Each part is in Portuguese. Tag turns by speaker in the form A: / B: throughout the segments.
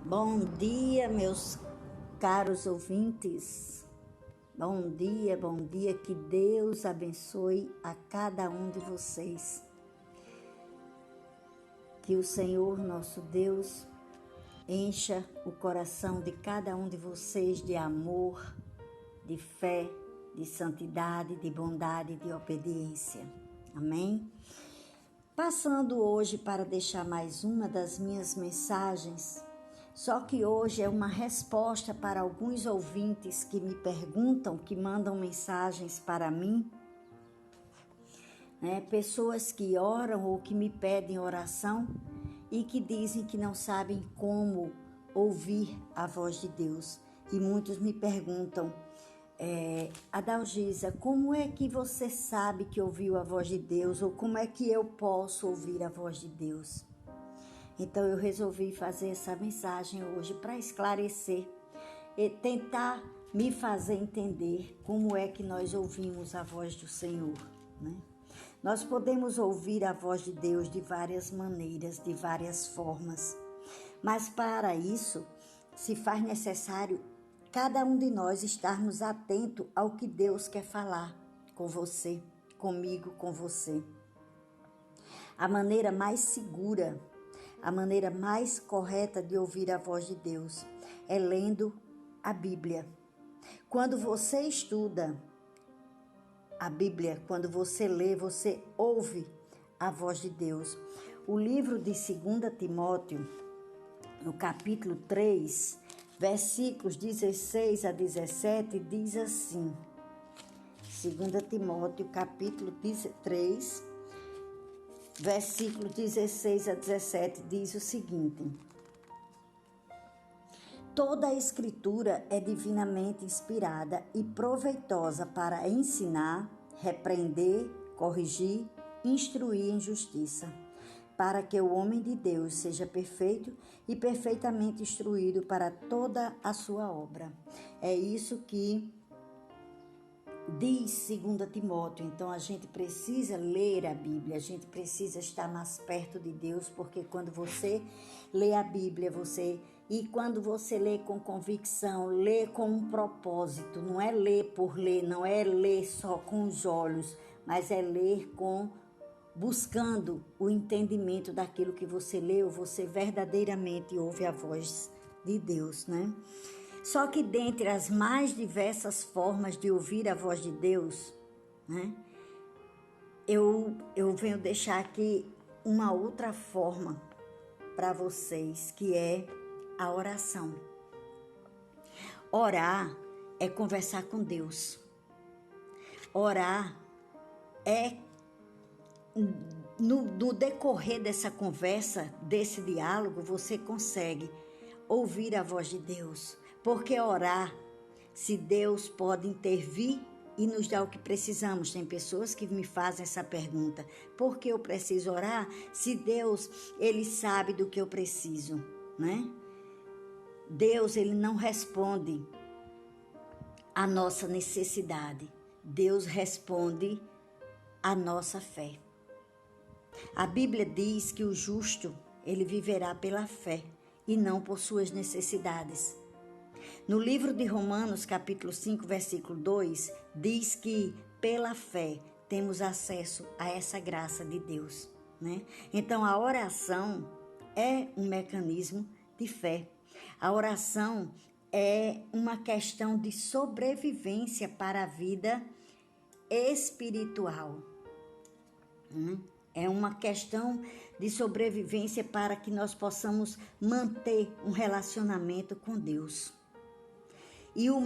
A: Bom dia, meus caros ouvintes. Bom dia, que Deus abençoe a cada um de vocês. Que o Senhor, nosso Deus, encha o coração de cada um de vocês de amor, de fé, de santidade, de bondade e de obediência. Amém? Passando hoje para deixar mais uma das minhas mensagens. Só que hoje é uma resposta para alguns ouvintes que me perguntam, que mandam mensagens para mim, pessoas que oram ou que me pedem oração e que dizem que não sabem como ouvir a voz de Deus. E muitos me perguntam, Adalgisa, como é que você sabe que ouviu a voz de Deus? Ou como é que eu posso ouvir a voz de Deus? Então eu resolvi fazer essa mensagem hoje para esclarecer e tentar me fazer entender como é que nós ouvimos a voz do Senhor, né? Nós podemos ouvir a voz de Deus de várias maneiras, de várias formas, mas para isso se faz necessário cada um de nós estarmos atento ao que Deus quer falar com você, comigo, com você. A maneira mais segura, a maneira mais correta de ouvir a voz de Deus é lendo a Bíblia. Quando você estuda a Bíblia, quando você lê, você ouve a voz de Deus. O livro de 2 Timóteo, no capítulo 3, versículos 16 a 17, diz assim. 2 Timóteo, capítulo 3, versículo 16 a 17, diz o seguinte: Toda a Escritura é divinamente inspirada e proveitosa para ensinar, repreender, corrigir, instruir em justiça, para que o homem de Deus seja perfeito e perfeitamente instruído para toda a sua obra. É isso que diz 2 Timóteo. Então a gente precisa ler a Bíblia, a gente precisa estar mais perto de Deus, porque quando você lê a Bíblia, quando você lê com convicção, lê com um propósito, não é ler por ler, não é ler só com os olhos, mas é ler buscando o entendimento daquilo que você leu, você verdadeiramente ouve a voz de Deus, né? Só que dentre as mais diversas formas de ouvir a voz de Deus, eu venho deixar aqui uma outra forma para vocês, que é a oração. Orar é conversar com Deus. Orar é, no decorrer dessa conversa, desse diálogo, você consegue ouvir a voz de Deus. Porque orar, se Deus pode intervir e nos dar o que precisamos. Tem pessoas que me fazem essa pergunta: por que eu preciso orar se Deus, Ele sabe do que eu preciso, né? Deus, Ele não responde a nossa necessidade. Deus responde a nossa fé. A Bíblia diz que o justo, ele viverá pela fé e não por suas necessidades. No livro de Romanos, capítulo 5, versículo 2, diz que pela fé temos acesso a essa graça de Deus, né? Então a oração é um mecanismo de fé. A oração é uma questão de sobrevivência para a vida espiritual. É uma questão de sobrevivência para que nós possamos manter um relacionamento com Deus. E o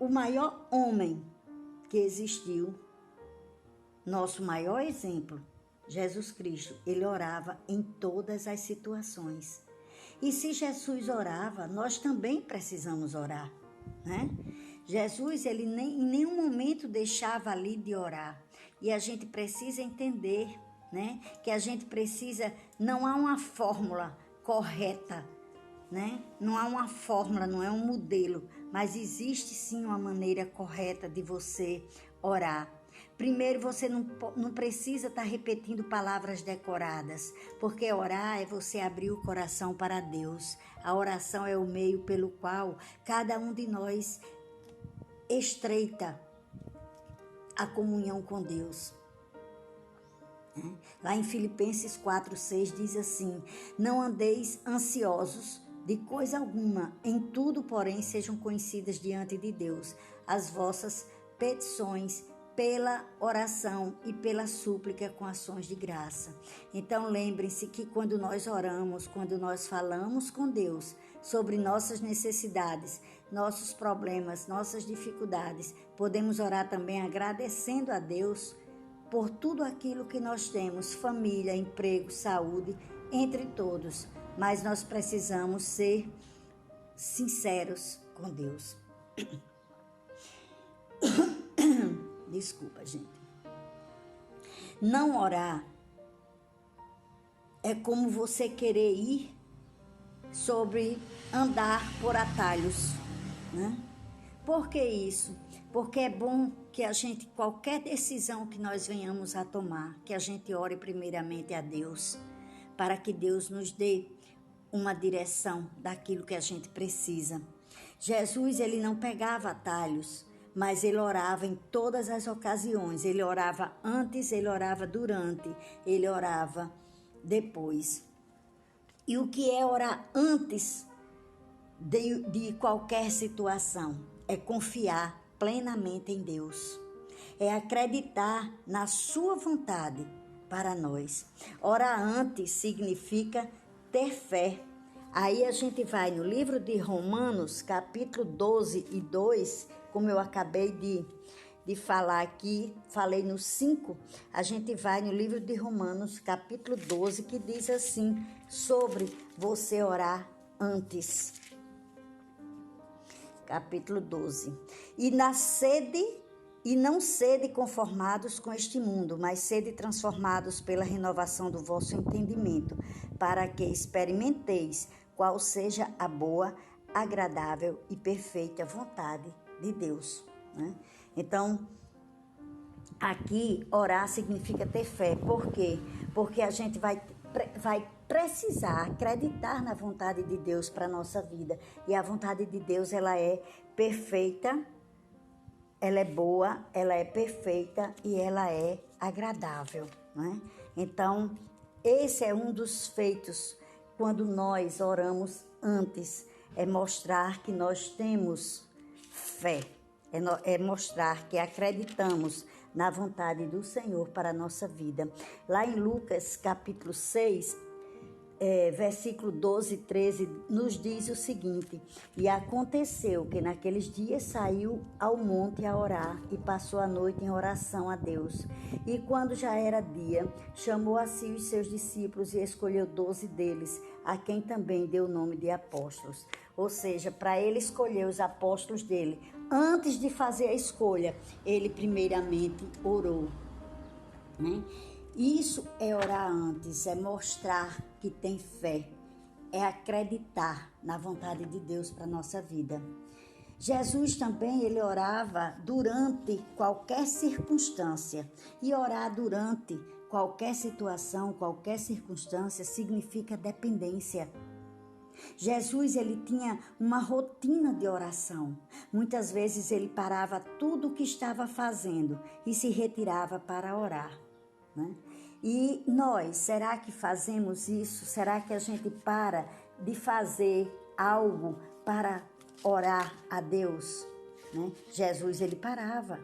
A: maior homem que existiu, nosso maior exemplo, Jesus Cristo, ele orava em todas as situações. E se Jesus orava, nós também precisamos orar, né? Jesus, ele em nenhum momento deixava ali de orar. E a gente precisa entender, né, que a gente precisa, não há uma fórmula correta, né? Não há uma fórmula, não é um modelo, mas existe sim uma maneira correta de você orar. Primeiro, você não precisa estar repetindo palavras decoradas, porque orar é você abrir o coração para Deus. A oração é o meio pelo qual cada um de nós estreita a comunhão com Deus. Lá em Filipenses 4:6 diz assim: não andeis ansiosos de coisa alguma, em tudo, porém, sejam conhecidas diante de Deus as vossas petições pela oração e pela súplica com ações de graça. Então lembrem-se que quando nós oramos, quando nós falamos com Deus sobre nossas necessidades, nossos problemas, nossas dificuldades, podemos orar também agradecendo a Deus por tudo aquilo que nós temos, família, emprego, saúde, entre todos. Mas nós precisamos ser sinceros com Deus. Desculpa, gente. Não orar é como você querer ir sobre andar por atalhos, né? Por que isso? Porque é bom que a gente, qualquer decisão que nós venhamos a tomar, que a gente ore primeiramente a Deus, para que Deus nos dê uma direção daquilo que a gente precisa. Jesus, ele não pegava atalhos, mas ele orava em todas as ocasiões. Ele orava antes, ele orava durante, ele orava depois. E o que é orar antes de qualquer situação? É confiar plenamente em Deus. É acreditar na sua vontade para nós. Orar antes significa ter fé. Aí a gente vai no livro de Romanos, capítulo 12 e 2, como eu acabei de falar aqui, falei no 5, a gente vai no livro de Romanos, capítulo 12, que diz assim, sobre você orar antes. Capítulo 12. E não sede conformados com este mundo, mas sede transformados pela renovação do vosso entendimento, para que experimenteis qual seja a boa, agradável e perfeita vontade de Deus, né? Então, aqui, orar significa ter fé. Por quê? Porque a gente vai precisar acreditar na vontade de Deus para a nossa vida. E a vontade de Deus, ela é perfeita, ela é boa, ela é perfeita e ela é agradável, né? Então, esse é um dos feitos quando nós oramos antes, é mostrar que nós temos fé, é mostrar que acreditamos na vontade do Senhor para a nossa vida. Lá em Lucas capítulo 6, versículo 12 e 13, nos diz o seguinte: e aconteceu que naqueles dias saiu ao monte a orar e passou a noite em oração a Deus. E quando já era dia, chamou a si os seus discípulos e escolheu 12 deles, a quem também deu o nome de apóstolos. Ou seja, para ele escolher os apóstolos dele, antes de fazer a escolha, ele primeiramente orou, né? Isso é orar antes, é mostrar que tem fé, é acreditar na vontade de Deus para a nossa vida. Jesus também, ele orava durante qualquer circunstância. E orar durante qualquer situação, qualquer circunstância, significa dependência. Jesus, ele tinha uma rotina de oração. Muitas vezes ele parava tudo o que estava fazendo e se retirava para orar, né? E nós, será que fazemos isso? Será que a gente para de fazer algo para orar a Deus, né? Jesus, ele parava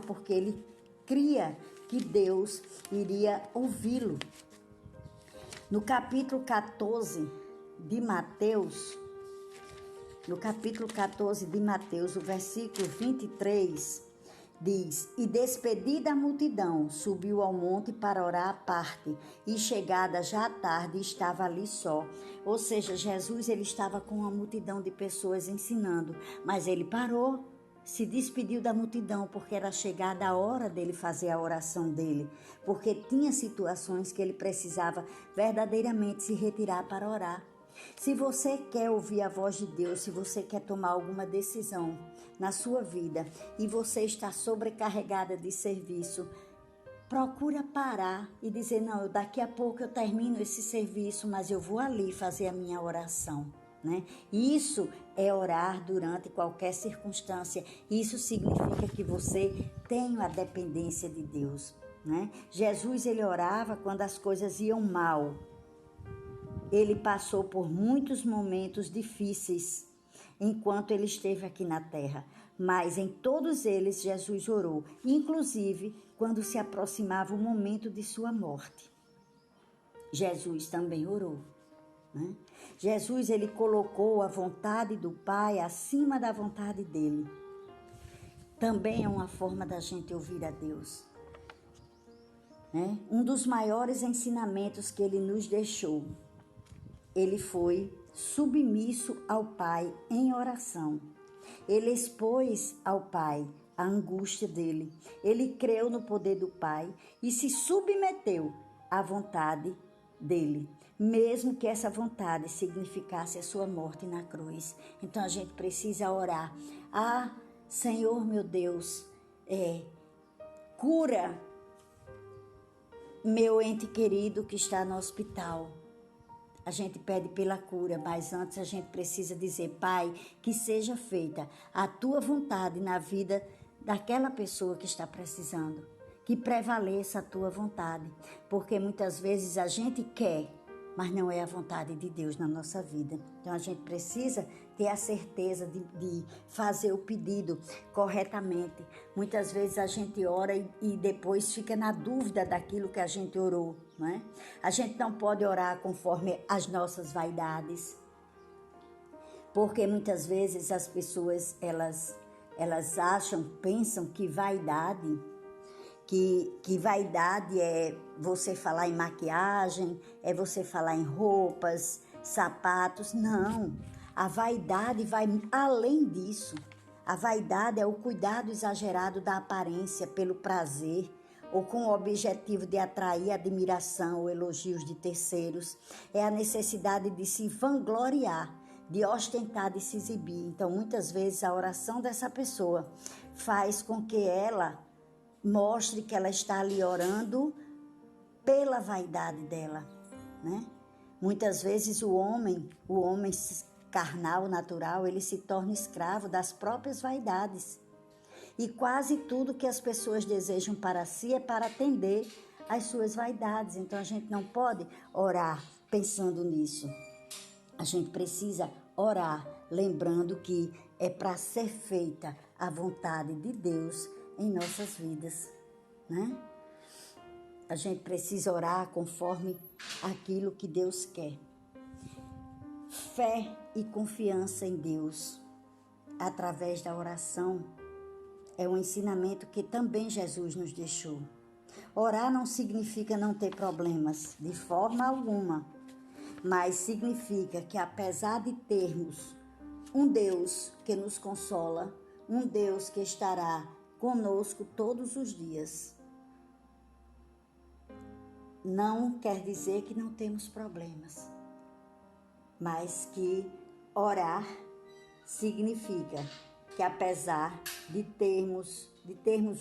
A: porque ele cria que Deus iria ouvi-lo. No capítulo 14 de Mateus, o versículo 23, diz: e despedida a multidão, subiu ao monte para orar à parte, e chegada já à tarde, estava ali só. Ou seja, Jesus, ele estava com uma multidão de pessoas ensinando, mas ele parou, se despediu da multidão, porque era chegada a hora dele fazer a oração dele, porque tinha situações que ele precisava verdadeiramente se retirar para orar. Se você quer ouvir a voz de Deus, se você quer tomar alguma decisão na sua vida e você está sobrecarregada de serviço, procura parar e dizer, não, daqui a pouco eu termino esse serviço, mas eu vou ali fazer a minha oração, né? Isso é orar durante qualquer circunstância. Isso significa que você tem a dependência de Deus, né? Jesus, ele orava quando as coisas iam mal. Ele passou por muitos momentos difíceis enquanto ele esteve aqui na terra, mas em todos eles Jesus orou, inclusive quando se aproximava o momento de sua morte. Jesus também orou, né? Jesus, ele colocou a vontade do Pai acima da vontade dele. Também é uma forma da gente ouvir a Deus, né? Um dos maiores ensinamentos que ele nos deixou, ele foi submisso ao Pai em oração. Ele expôs ao Pai a angústia dele. Ele creu no poder do Pai e se submeteu à vontade dele, mesmo que essa vontade significasse a sua morte na cruz. Então a gente precisa orar. Ah, Senhor meu Deus, cura meu ente querido que está no hospital. A gente pede pela cura, mas antes a gente precisa dizer, Pai, que seja feita a tua vontade na vida daquela pessoa que está precisando. Que prevaleça a tua vontade, porque muitas vezes a gente quer, mas não é a vontade de Deus na nossa vida. Então a gente precisa ter a certeza de fazer o pedido corretamente. Muitas vezes a gente ora e depois fica na dúvida daquilo que a gente orou, não é? A gente não pode orar conforme as nossas vaidades, porque muitas vezes as pessoas elas acham, pensam que vaidade é você falar em maquiagem, é você falar em roupas, sapatos. Não, a vaidade vai além disso. A vaidade é o cuidado exagerado da aparência pelo prazer ou com o objetivo de atrair admiração ou elogios de terceiros. É a necessidade de se vangloriar, de ostentar, de se exibir. Então, muitas vezes, a oração dessa pessoa faz com que ela mostre que ela está ali orando pela vaidade dela, né? Muitas vezes o homem carnal, natural, ele se torna escravo das próprias vaidades. E quase tudo que as pessoas desejam para si é para atender às suas vaidades. Então a gente não pode orar pensando nisso. A gente precisa orar lembrando que é para ser feita a vontade de Deus em nossas vidas, né? A gente precisa orar conforme aquilo que Deus quer. Fé e confiança em Deus através da oração é um ensinamento que também Jesus nos deixou. Orar não significa não ter problemas, de forma alguma, mas significa que apesar de termos um Deus que nos consola, um Deus que estará conosco todos os dias, não quer dizer que não temos problemas, mas que orar significa que apesar de termos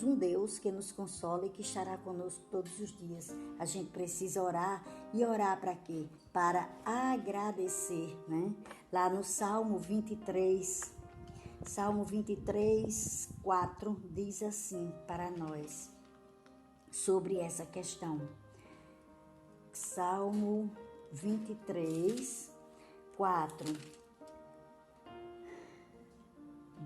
A: um Deus que nos consola e que estará conosco todos os dias, a gente precisa orar. E orar para quê? Para agradecer, né? Lá no Salmo 23, 4 diz assim para nós sobre essa questão. Salmo 23, 4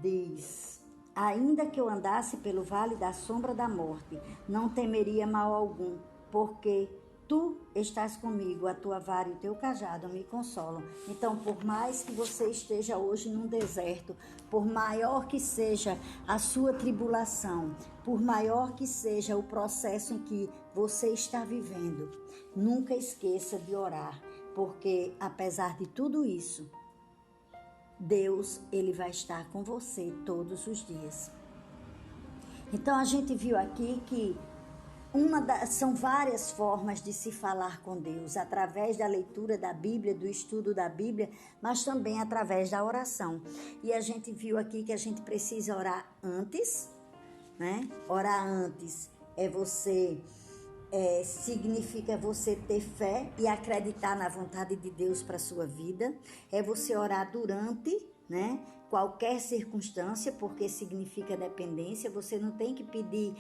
A: diz: ainda que eu andasse pelo vale da sombra da morte, não temeria mal algum, porque tu estás comigo, a tua vara e o teu cajado me consolam. Então, por mais que você esteja hoje num deserto, por maior que seja a sua tribulação, por maior que seja o processo em que você está vivendo, nunca esqueça de orar, porque apesar de tudo isso, Deus, ele vai estar com você todos os dias. Então a gente viu aqui que São várias formas de se falar com Deus, através da leitura da Bíblia, do estudo da Bíblia, mas também através da oração. E a gente viu aqui que a gente precisa orar antes, né? Orar antes significa você ter fé e acreditar na vontade de Deus para a sua vida. É você orar durante, né? Qualquer circunstância, porque significa dependência. Você não tem que pedir,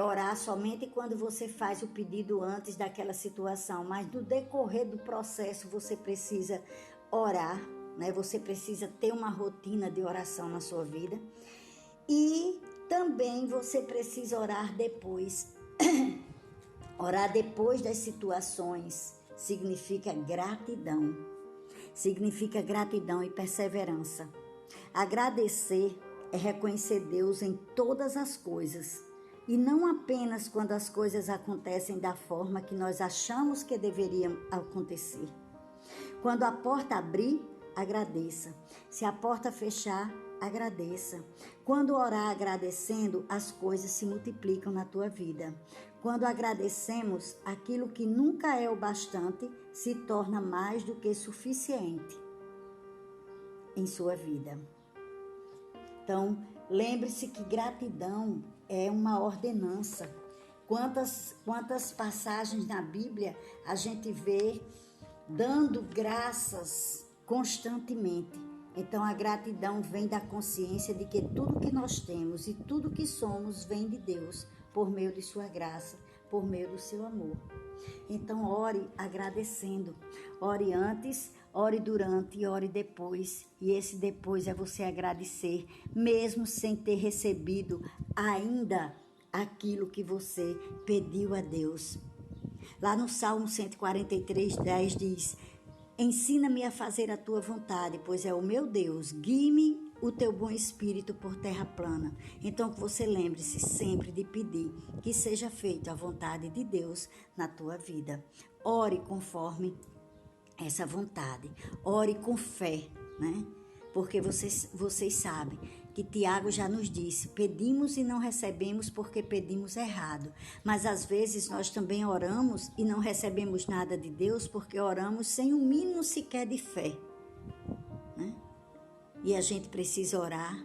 A: orar somente quando você faz o pedido antes daquela situação, mas no decorrer do processo você precisa orar, né? Você precisa ter uma rotina de oração na sua vida. E também você precisa orar depois. Orar depois das situações significa gratidão. Significa gratidão e perseverança. Agradecer é reconhecer Deus em todas as coisas. E não apenas quando as coisas acontecem da forma que nós achamos que deveriam acontecer. Quando a porta abrir, agradeça. Se a porta fechar, agradeça. Quando orar agradecendo, as coisas se multiplicam na tua vida. Quando agradecemos, aquilo que nunca é o bastante se torna mais do que suficiente em sua vida. Então, lembre-se que gratidão é uma ordenança. Quantas passagens na Bíblia a gente vê dando graças constantemente. Então, a gratidão vem da consciência de que tudo que nós temos e tudo que somos vem de Deus, por meio de sua graça, por meio do seu amor. Então, ore agradecendo. Ore antes, ore durante e ore depois. E esse depois é você agradecer, mesmo sem ter recebido ainda aquilo que você pediu a Deus. Lá no Salmo 143:10 diz: ensina-me a fazer a tua vontade, pois é o meu Deus. Guie-me o teu bom espírito por terra plana. Então, que você lembre-se sempre de pedir que seja feita a vontade de Deus na tua vida. Ore conforme essa vontade. Ore com fé, né? Porque vocês sabem que Tiago já nos disse: pedimos e não recebemos porque pedimos errado. Mas às vezes nós também oramos e não recebemos nada de Deus porque oramos sem o mínimo sequer de fé, né? E a gente precisa orar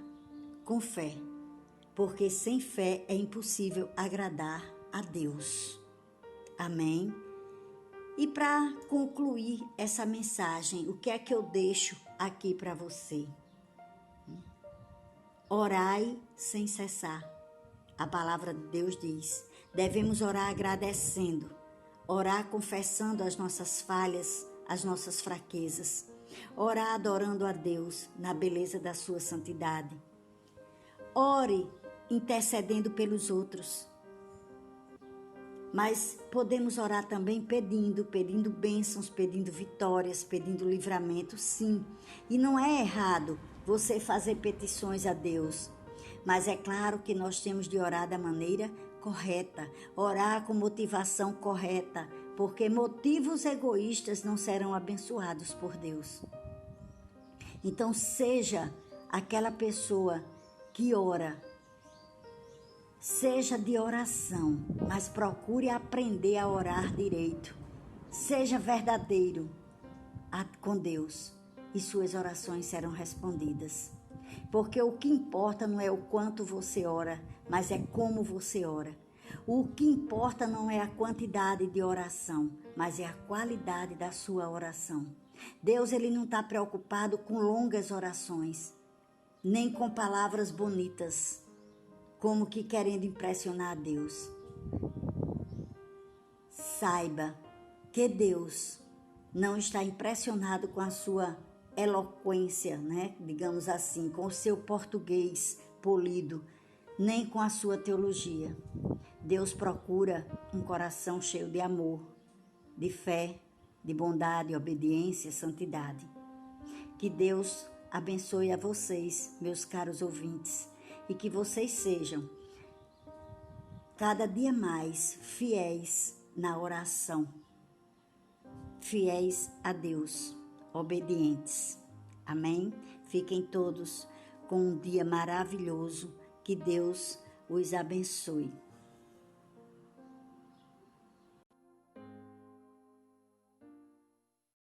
A: com fé, porque sem fé é impossível agradar a Deus. Amém? E para concluir essa mensagem, o que é que eu deixo aqui para você? Orai sem cessar. A palavra de Deus diz: devemos orar agradecendo, orar confessando as nossas falhas, as nossas fraquezas, orar adorando a Deus na beleza da sua santidade. Ore intercedendo pelos outros. Mas podemos orar também pedindo bênçãos, pedindo vitórias, pedindo livramento, sim. E não é errado você fazer petições a Deus. Mas é claro que nós temos de orar da maneira correta, orar com motivação correta, porque motivos egoístas não serão abençoados por Deus. Então seja aquela pessoa que ora. Seja de oração, mas procure aprender a orar direito. Seja verdadeiro com Deus e suas orações serão respondidas. Porque o que importa não é o quanto você ora, mas é como você ora. O que importa não é a quantidade de oração, mas é a qualidade da sua oração. Deus, ele não está preocupado com longas orações, nem com palavras bonitas, como que querendo impressionar a Deus. Saiba que Deus não está impressionado com a sua eloquência, né? Digamos assim, com o seu português polido, nem com a sua teologia. Deus procura um coração cheio de amor, de fé, de bondade, obediência, santidade. Que Deus abençoe a vocês, meus caros ouvintes, e que vocês sejam cada dia mais fiéis na oração, fiéis a Deus, obedientes. Amém? Fiquem todos com um dia maravilhoso. Que Deus os abençoe.